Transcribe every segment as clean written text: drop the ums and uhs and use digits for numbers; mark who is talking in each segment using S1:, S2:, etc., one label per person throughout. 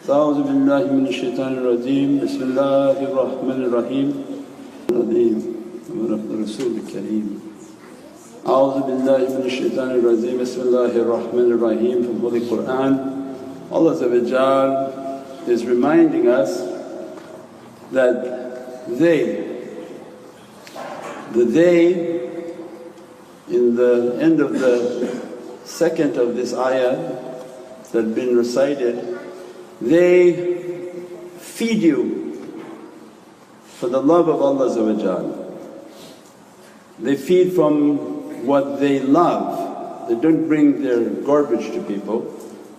S1: أعوذ بالله من الشيطان الرجيم بسم الله الرحمن الرحيم ورسول الكريم أعوذ بالله من الشيطان الرجيم بسم الله الرحمن الرحيم. From Holy Qur'an, Allah is reminding us that the day in the end of the second of this ayah that had been recited, they feed you for the love of Allah. They feed from what they love. They don't bring their garbage to people,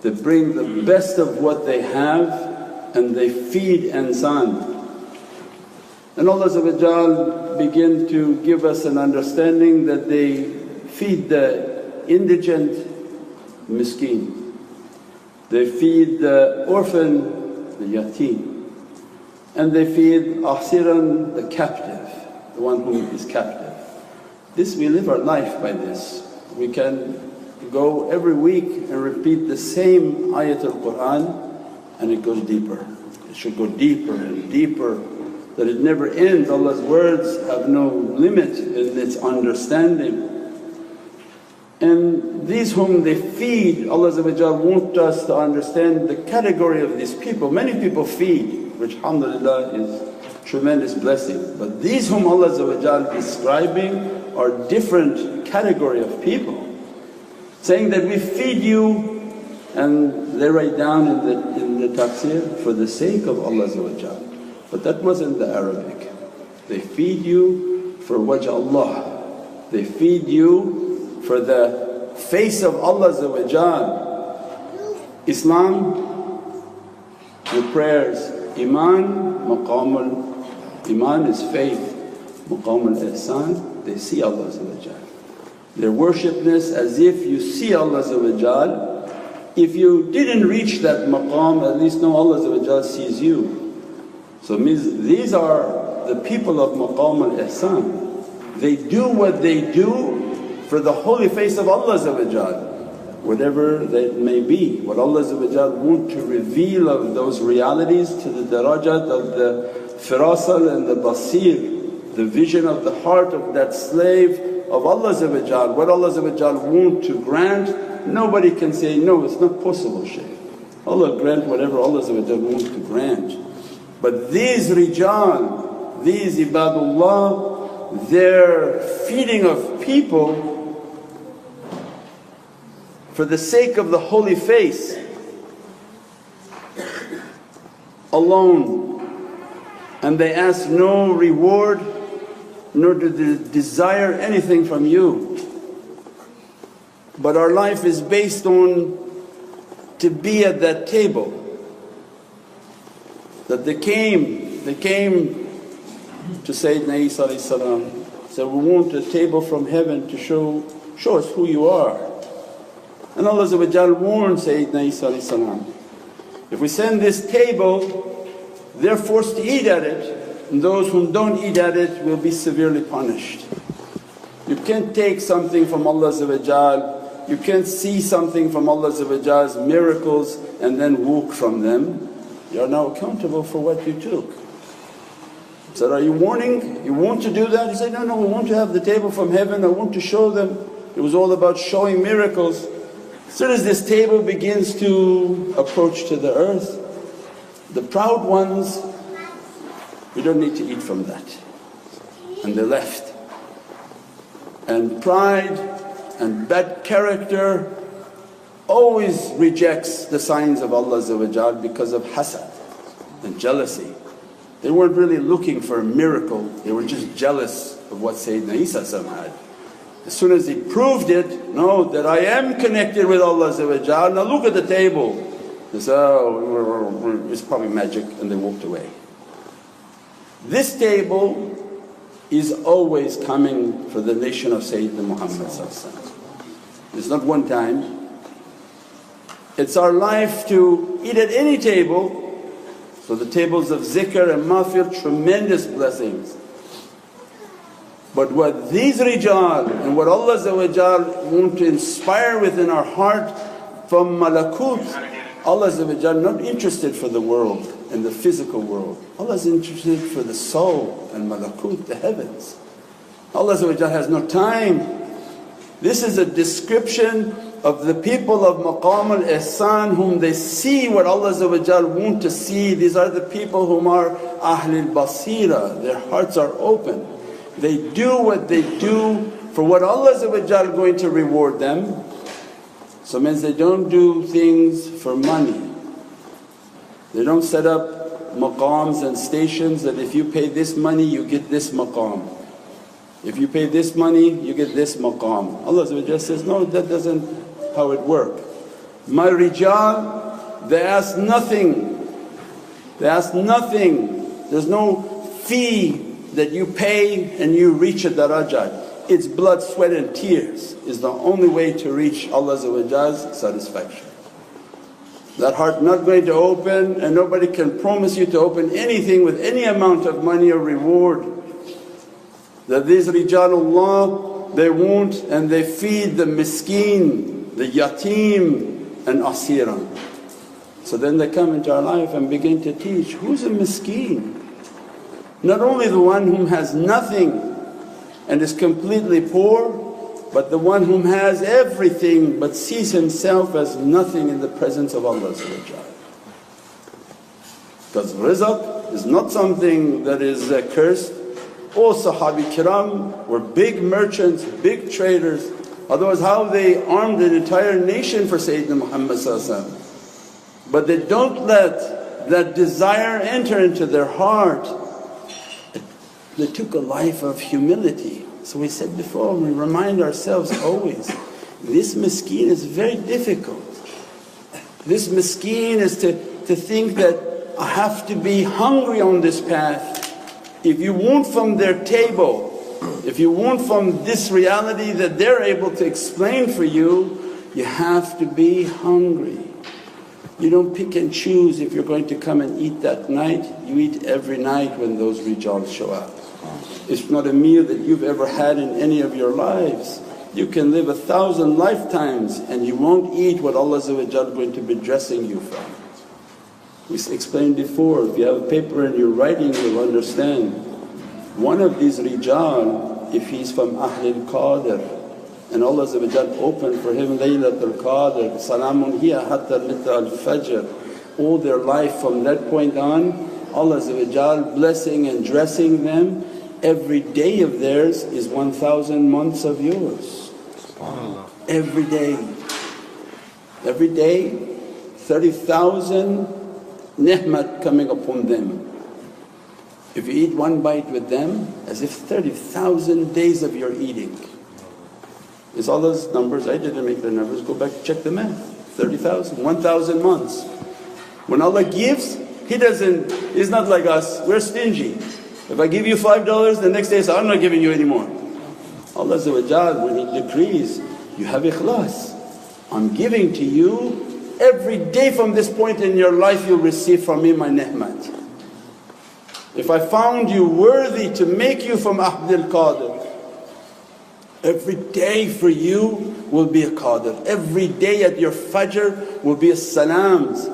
S1: they bring the best of what they have and they feed insan. And Allah begin to give us an understanding that they feed the indigent miskeen, they feed the orphan, the yateen, and they feed asiran, the captive, the one who is captive. This we live our life by this. We can go every week and repeat the same ayat al-Qur'an and it goes deeper. It should go deeper and deeper, that it never ends. Allah's words have no limit in its understanding. And these whom they feed, Allah wants us to understand the category of these people. Many people feed, which alhamdulillah is tremendous blessing, but these whom Allah is describing are different category of people. Saying that we feed you, and they write down in the tafsir, for the sake of Allah, but that wasn't the Arabic. They feed you for wajh Allah, they feed you for the face of Allah. Islam, your prayers, Iman, Iman is faith, Maqam al-Ihsan, they see Allah. Their worshipness as if you see Allah. If you didn't reach that maqam, at least know Allah sees you. So means these are the people of Maqam al-Ihsan. They do what they do for the holy face of Allah, whatever that may be. What Allah want to reveal of those realities to the darajat of the firasal and the basir, the vision of the heart of that slave of Allah. What Allah want to grant, nobody can say, no, it's not possible, Shaykh. Allah grant whatever Allah wants to grant. But these rijal, these ibadullah, their feeding of people for the sake of the holy face alone, and they ask no reward nor do they desire anything from you. But our life is based on to be at that table. That they came to Sayyidina Isa said, we want a table from heaven to show us who you are. And Allah warned Sayyidina Isa, if we send this table, they're forced to eat at it, and those who don't eat at it will be severely punished. You can't take something from Allah, you can't see something from Allah's miracles and then walk from them. You are now accountable for what you took. I said, are you warning? You want to do that? He said, no, we want to have the table from heaven, I want to show them. It was all about showing miracles. As soon as this table begins to approach to the earth, the proud ones, we don't need to eat from that. And they left. And pride and bad character always rejects the signs of Allah because of hasad and jealousy. They weren't really looking for a miracle, they were just jealous of what Sayyidina Isa had. As soon as he proved it, no, that I am connected with Allah, now look at the table. They said, oh, it's probably magic, and they walked away. This table is always coming for the nation of Sayyidina Muhammad. It's not one time. It's our life to eat at any table. So the tables of zikr and mahfil, tremendous blessings. But what these rijal and what Allah want to inspire within our heart from malakut Allah not interested for the world and the physical world. Allah is interested for the soul and malakut, the heavens. Allah has no time. This is a description of the people of maqam al-ihsan whom they see what Allah want to see. These are the people whom are ahlul basira, their hearts are open. They do what they do for what Allah going to reward them. So means they don't do things for money. They don't set up maqams and stations that if you pay this money you get this maqam. If you pay this money you get this maqam. Allah says, no, that doesn't how it work. My rijal, they ask nothing. They ask nothing. There's no fee that you pay and you reach a darajat. It's blood, sweat and tears is the only way to reach Allah's satisfaction. That heart not going to open, and nobody can promise you to open anything with any amount of money or reward. That these rijalullah, they won't and they feed the miskeen, the yatim and asiran. So then they come into our life and begin to teach, who's a miskeen? Not only the one whom has nothing and is completely poor, but the one whom has everything but sees himself as nothing in the presence of Allah. Because rizq is not something that is cursed. All Sahabi Kiram were big merchants, big traders, otherwise how they armed an entire nation for Sayyidina Muhammad. But they don't let that desire enter into their heart. They took a life of humility. So we said before, we remind ourselves always, this miskeen is very difficult. This miskeen is to think that I have to be hungry on this path. If you want from their table, if you want from this reality that they're able to explain for you, you have to be hungry. You don't pick and choose if you're going to come and eat that night, you eat every night when those rijals show up. It's not a meal that you've ever had in any of your lives. You can live 1,000 lifetimes and you won't eat what Allah is going to be dressing you from. We explained before, if you have a paper and you're writing you'll understand. One of these rijal, if he's from Ahlul Qadr and Allah opened for him Laylatul Qadr, Salamun hiya hatta mitla al-fajr, all their life from that point on Allah blessing and dressing them, every day of theirs is 1,000 months of yours. SubhanAllah. Every day 30,000 ni'mat coming upon them. If you eat one bite with them, as if 30,000 days of your eating. It's Allah's numbers, I didn't make the numbers, go back check the math. 30,000, 1,000 months. When Allah gives, He's not like us, we're stingy. If I give you $5 the next day say, I'm not giving you anymore. Allah when He decrees, you have ikhlas. I'm giving to you, every day from this point in your life you'll receive from me my ni'mat. If I found you worthy to make you from Ahlul Qadr, every day for you will be a qadr. Every day at your fajr will be a salams.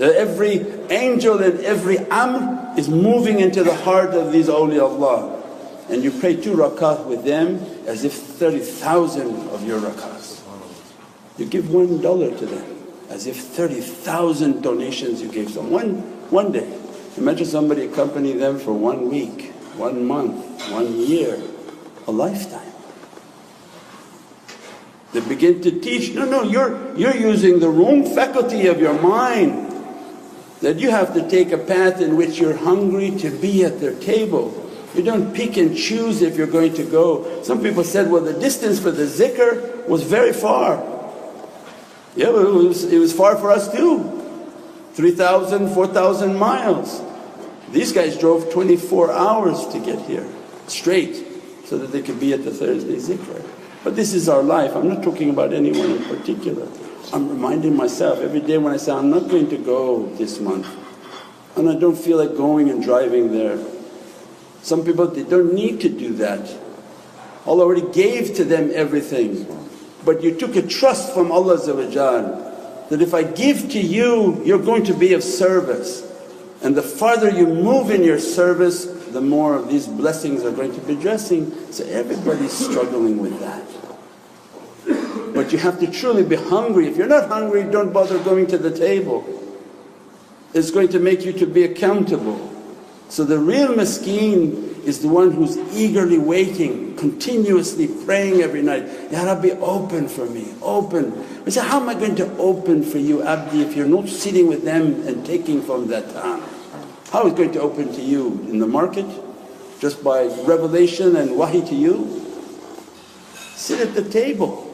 S1: Every angel and every amr is moving into the heart of these awliyaullah. And you pray 2 rakāt with them as if 30,000 of your rakāts. You give $1 to them as if 30,000 donations you gave them one day. Imagine somebody accompany them for 1 week, 1 month, 1 year, a lifetime. They begin to teach, no, you're using the wrong faculty of your mind. That you have to take a path in which you're hungry to be at their table. You don't pick and choose if you're going to go. Some people said, well the distance for the zikr was very far. Yeah, but it was far for us too. 3,000, 4,000 miles. These guys drove 24 hours to get here, straight, so that they could be at the Thursday zikr. But this is our life, I'm not talking about anyone in particular. I'm reminding myself every day when I say, I'm not going to go this month and I don't feel like going and driving there. Some people, they don't need to do that. Allah already gave to them everything. But you took a trust from Allah that if I give to you, you're going to be of service. And the farther you move in your service, the more of these blessings are going to be addressing. So everybody's struggling with that. But you have to truly be hungry. If you're not hungry, don't bother going to the table. It's going to make you to be accountable. So the real miskeen is the one who's eagerly waiting, continuously praying every night, Ya Rabbi, open for me, open. We say, how am I going to open for you, Abdi, if you're not sitting with them and taking from that time? How is it going to open to you? In the market? Just by revelation and wahi to you? Sit at the table.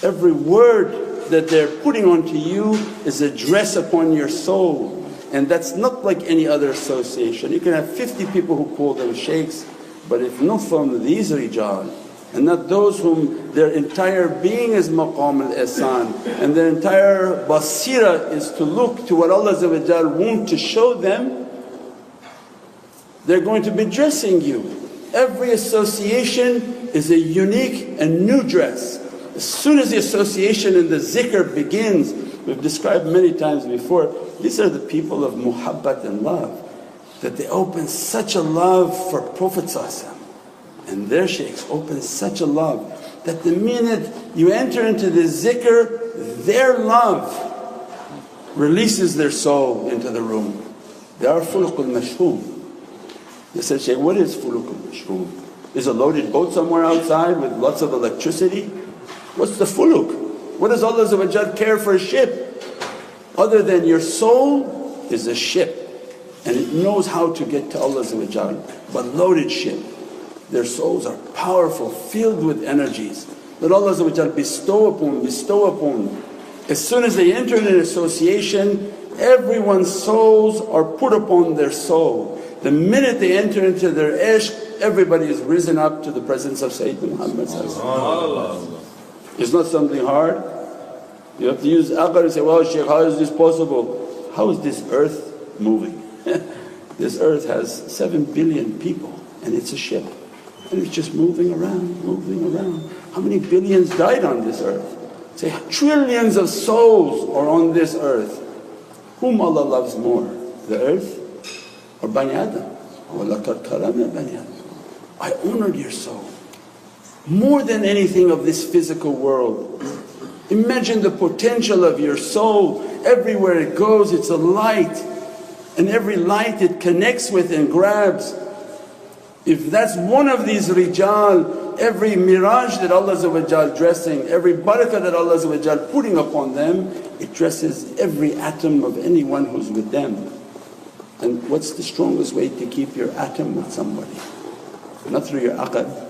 S1: Every word that they're putting onto you is a dress upon your soul. And that's not like any other association. You can have 50 people who call them shaykhs, but if not from these rijal and not those whom their entire being is maqam al-ihsan and their entire basira is to look to what Allah wants to show them, they're going to be dressing you. Every association is a unique and new dress. As soon as the association and the zikr begins, we've described many times before, these are the people of muhabbat and love, that they open such a love for Prophet and their shaykhs open such a love that the minute you enter into the zikr, their love releases their soul into the room. They are fulukul mashhoom. They said, Shaykh, what is fulukul mashhoom? Is a loaded boat somewhere outside with lots of electricity? What's the fuluk? What does Allah care for a ship? Other than your soul is a ship and it knows how to get to Allah, but loaded ship. Their souls are powerful, filled with energies that Allah bestow upon. As soon as they enter in an association, everyone's souls are put upon their soul. The minute they enter into their ishq, everybody is risen up to the presence of Sayyidina Muhammad. It's not something hard. You have to use aql and say, well Shaykh, how is this possible? How is this earth moving? This earth has 7 billion people and it's a ship and it's just moving around, moving around. How many billions died on this earth? Say trillions of souls are on this earth. Whom Allah loves more, the earth or Bani Adam? وَلَقَدْ كَرَمْنَا بَنِي آدَمَ. I honoured your soul more than anything of this physical world. Imagine the potential of your soul. Everywhere it goes it's a light, and every light it connects with and grabs. If that's one of these rijal, every mirage that Allah dressing, every barakah that Allah putting upon them, it dresses every atom of anyone who's with them. And what's the strongest way to keep your atom with somebody? Not through your aql.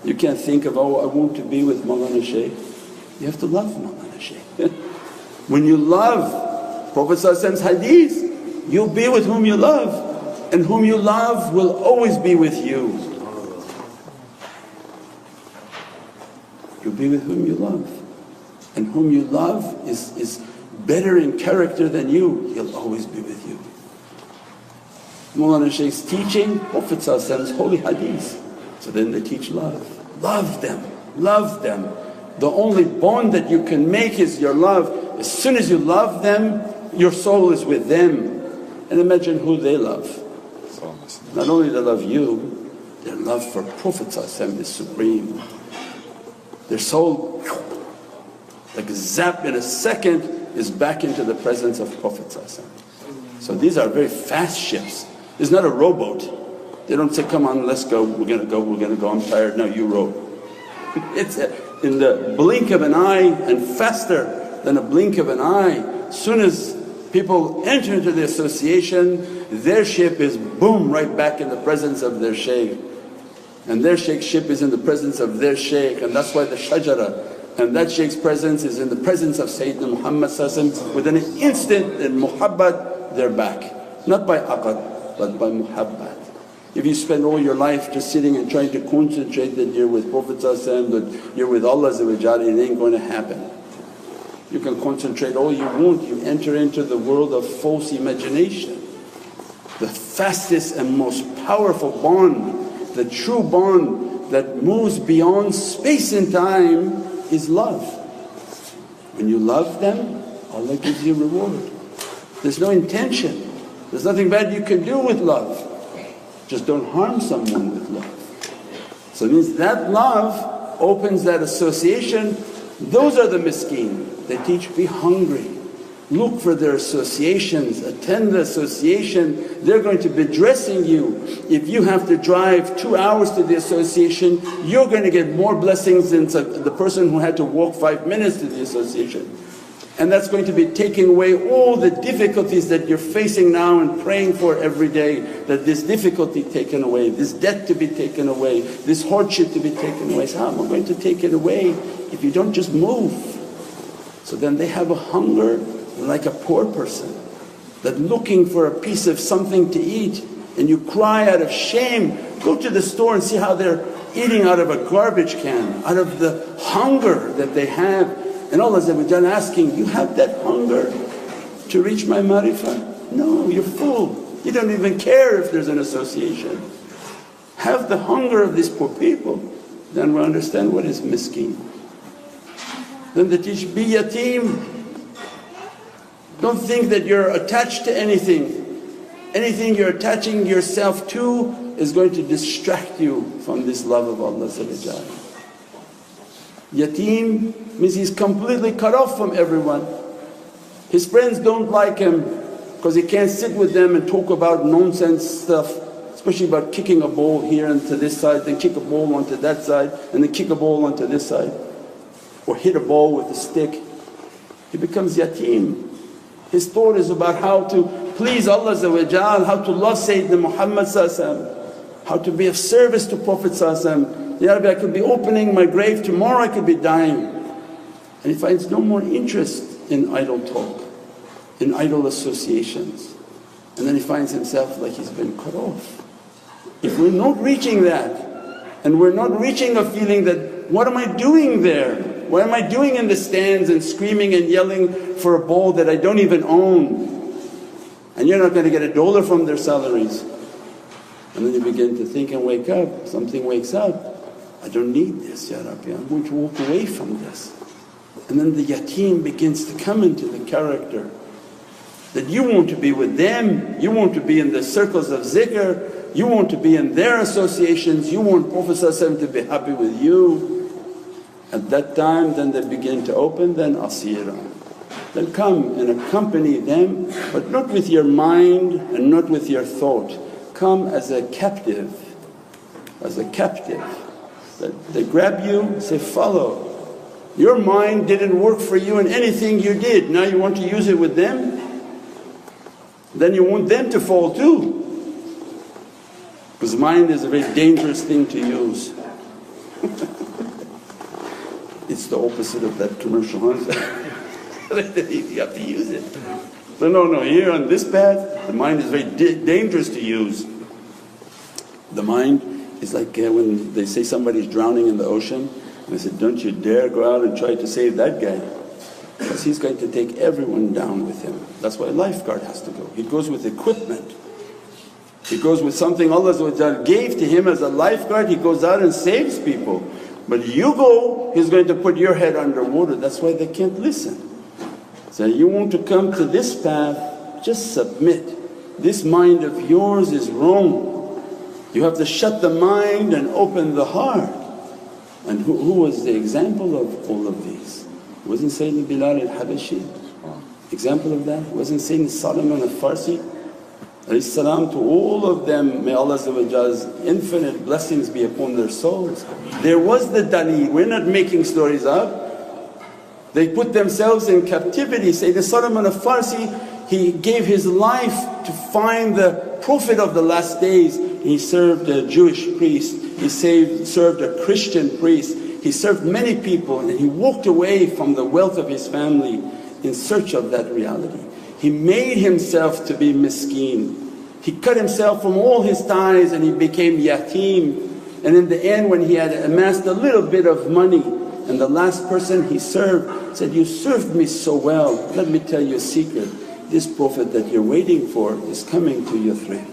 S1: You can't think of, oh I want to be with Mawlana Shaykh. You have to love Mawlana Shaykh. When you love Prophet's hadith, you'll be with whom you love, and whom you love will always be with you. You'll be with whom you love, and whom you love is better in character than you, he'll always be with you. Mawlana Shaykh's teaching Prophet's holy hadith. So then they teach love. Love them, love them. The only bond that you can make is your love. As soon as you love them, your soul is with them. And imagine who they love. Not only they love you, their love for Prophet is supreme. Their soul, like a zap in a second, is back into the presence of Prophet. So these are very fast ships. It's not a rowboat. They don't say, come on let's go, we're going to go, I'm tired, now you row. It's in the blink of an eye and faster than a blink of an eye. As soon as people enter into the association, their ship is boom right back in the presence of their shaykh. And their shaykh's ship is in the presence of their shaykh, and that's why the shajara and that shaykh's presence is in the presence of Sayyidina Muhammad. Within an instant in muhabbat they're back. Not by aqad but by muhabbat. If you spend all your life just sitting and trying to concentrate that you're with Prophet that you're with Allah, it ain't going to happen. You can concentrate all you want, you enter into the world of false imagination. The fastest and most powerful bond, the true bond that moves beyond space and time is love. When you love them, Allah gives you reward. There's no intention, there's nothing bad you can do with love, just don't harm someone with love. So it means that love opens that association. Those are the miskeen. They teach, be hungry, look for their associations, attend the association. They're going to be dressing you. If you have to drive 2 hours to the association, you're going to get more blessings than the person who had to walk 5 minutes to the association. And that's going to be taking away all the difficulties that you're facing now and praying for every day, that this difficulty taken away, this debt to be taken away, this hardship to be taken away. So how am I going to take it away if you don't just move? So then they have a hunger like a poor person, that looking for a piece of something to eat, and you cry out of shame. Go to the store and see how they're eating out of a garbage can, out of the hunger that they have. And Allah asking, you have that hunger to reach my marifah? No, you're full. You don't even care if there's an association. Have the hunger of these poor people, then we understand what is miskeen. Then they teach, be yatim. Don't think that you're attached to anything. Anything you're attaching yourself to is going to distract you from this love of Allah. Yatim means he's completely cut off from everyone. His friends don't like him because he can't sit with them and talk about nonsense stuff, especially about kicking a ball here and to this side, then kick a ball onto that side and then kick a ball onto this side, or hit a ball with a stick. He becomes yatim. His thought is about how to please Allah, how to love Sayyidina Muhammad, how to be of service to Prophet. Ya Rabbi, I could be opening my grave tomorrow, I could be dying. And he finds no more interest in idle talk, in idle associations. And then he finds himself like he's been cut off. If we're not reaching that, and we're not reaching a feeling that, what am I doing there? What am I doing in the stands and screaming and yelling for a ball that I don't even own? And you're not going to get $1 from their salaries. And then you begin to think and wake up, something wakes up, I don't need this, Ya Rabbi, I'm going to walk away from this. And then the yatim begins to come into the character, that you want to be with them, you want to be in the circles of zikr, you want to be in their associations, you want Prophet to be happy with you. At that time then they begin to open, then asira. Then come and accompany them, but not with your mind and not with your thought. Come as a captive, as a captive. That they grab you, say, follow. Your mind didn't work for you in anything you did, now you want to use it with them? Then you want them to fall too. Because mind is a very dangerous thing to use. It's the opposite of that commercial, huh? You have to use it. So no, here on this path the mind is very dangerous to use. The mind is like when they say somebody's drowning in the ocean, and they said, don't you dare go out and try to save that guy, because he's going to take everyone down with him. That's why a lifeguard has to go. He goes with equipment, he goes with something Allah gave to him as a lifeguard, he goes out and saves people. But you go, he's going to put your head underwater. That's why they can't listen. So you want to come to this path, just submit. This mind of yours is wrong. You have to shut the mind and open the heart. And who was the example of all of these? Wasn't Sayyidina Bilal al-Habashi example of that? Wasn't Sayyidina Solomon al-Farsi to all of them, may Allah's infinite blessings be upon their souls. There was the daleel, we're not making stories up. They put themselves in captivity. Sayyidina Solomon al-Farsi, he gave his life to find the Prophet of the last days. He served a Jewish priest, he served a Christian priest, he served many people, and he walked away from the wealth of his family in search of that reality. He made himself to be miskeen. He cut himself from all his ties and he became yatim. And in the end when he had amassed a little bit of money, and the last person he served said, you served me so well, let me tell you a secret. This Prophet that you're waiting for is coming to Yathrib,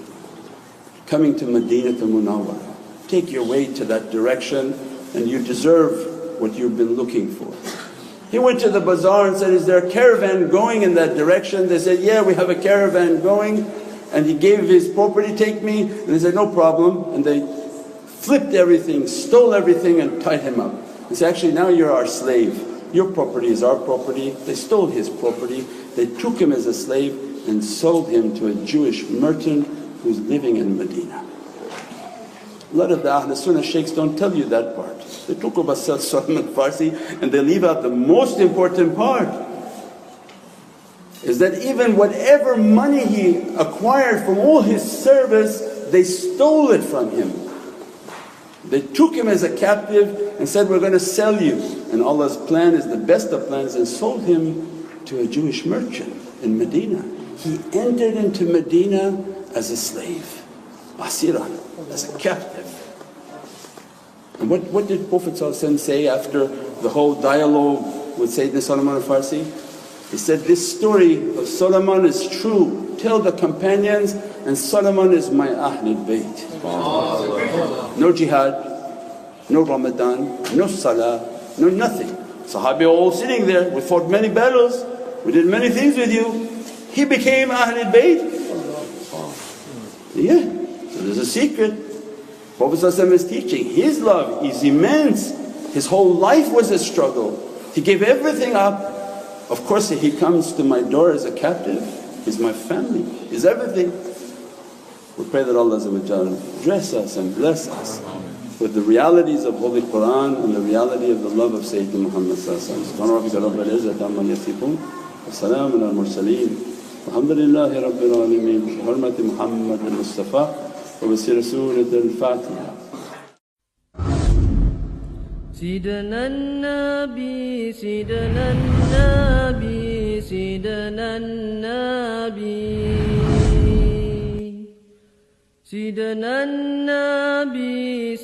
S1: coming to Madinah Munawwarah. Take your way to that direction and you deserve what you've been looking for. He went to the bazaar and said, is there a caravan going in that direction? They said, yeah, we have a caravan going. And he gave his property, take me. And they said, no problem. And they flipped everything, stole everything and tied him up. He said, actually now you're our slave. Your property is our property. They stole his property. They took him as a slave and sold him to a Jewish merchant who's living in Medina. A lot of the Ahl Sunnah shaykhs don't tell you that part. They talk about Solomon Farsi and they leave out the most important part, is that even whatever money he acquired from all his service, they stole it from him. They took him as a captive and said, we're going to sell you. And Allah's plan is the best of plans, and sold him to a Jewish merchant in Medina. He entered into Medina as a slave, asiran, as a captive. And what did Prophet say after the whole dialogue with Sayyidina Solomon al-Farsi? He said, this story of Solomon is true, tell the companions, and Solomon is my Ahlul Bayt. No jihad, no Ramadan, no salah, no nothing. Sahabi all sitting there, we fought many battles, we did many things with you. He became Ahlul Bayt. Yeah, so there's a secret. Prophet is teaching, his love is immense. His whole life was a struggle. He gave everything up. Of course he comes to my door as a captive, he's my family, he's everything. We pray that Allah dress us and bless us with the realities of Holy Qur'an and the reality of the love of Sayyidina Muhammad. Subhana rabbika rabbil izzati amma yasifoon wa salaamun al mursaleen walhamdulillahi rabbil alameen bi hurmati Muhammad al-Mustafa wa bi sirri Surat al-Fatiha.
S2: سيدنا النبي سيدنا النبي سيدنا النبي سيدنا النبي